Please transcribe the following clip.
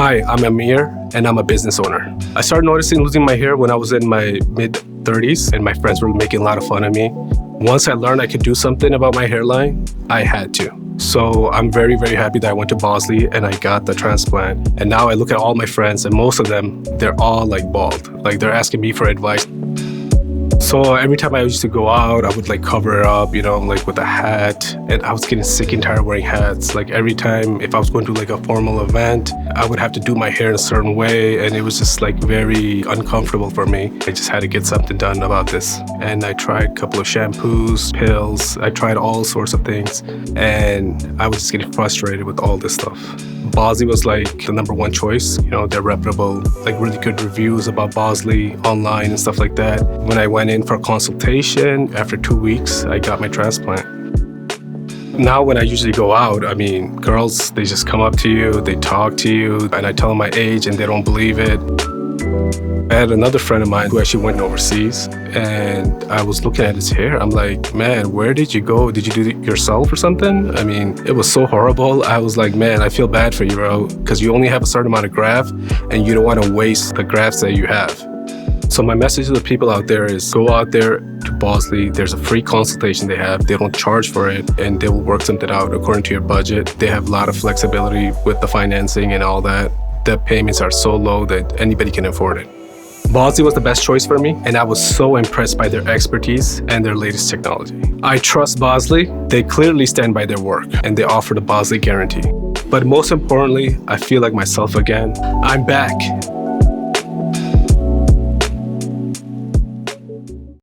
Hi, I'm Amir, and I'm a business owner. I started noticing losing my hair when I was in my mid-30s, and my friends were making a lot of fun of me. Once I learned I could do something about my hairline, I had to. So I'm very, very happy that I went to Bosley and I got the transplant. And now I look at all my friends, and most of them, they're all like bald. Like they're asking me for advice. So every time I used to go out, I would like cover it up, like with a hat. And I was getting sick and tired of wearing hats. Like every time, if I was going to like a formal event, I would have to do my hair in a certain way. And it was just like very uncomfortable for me. I just had to get something done about this. And I tried a couple of shampoos, pills. I tried all sorts of things. And I was just getting frustrated with all this stuff. Bosley was like the number one choice. They're reputable, like really good reviews about Bosley online and stuff like that. When I went in for a consultation, after 2 weeks, I got my transplant. Now when I usually go out, girls, they just come up to you, they talk to you, and I tell them my age and they don't believe it. I had another friend of mine who actually went overseas, and I was looking at his hair. I'm like, man, where did you go? Did you do it yourself or something? It was so horrible. I was like, man, I feel bad for you, bro, because you only have a certain amount of graft and you don't want to waste the grafts that you have. So my message to the people out there is go out there to Bosley. There's a free consultation they have. They don't charge for it, and they will work something out according to your budget. They have a lot of flexibility with the financing and all that. The payments are so low that anybody can afford it. Bosley was the best choice for me, and I was so impressed by their expertise and their latest technology. I trust Bosley. They clearly stand by their work, and they offer the Bosley Guarantee. But most importantly, I feel like myself again. I'm back.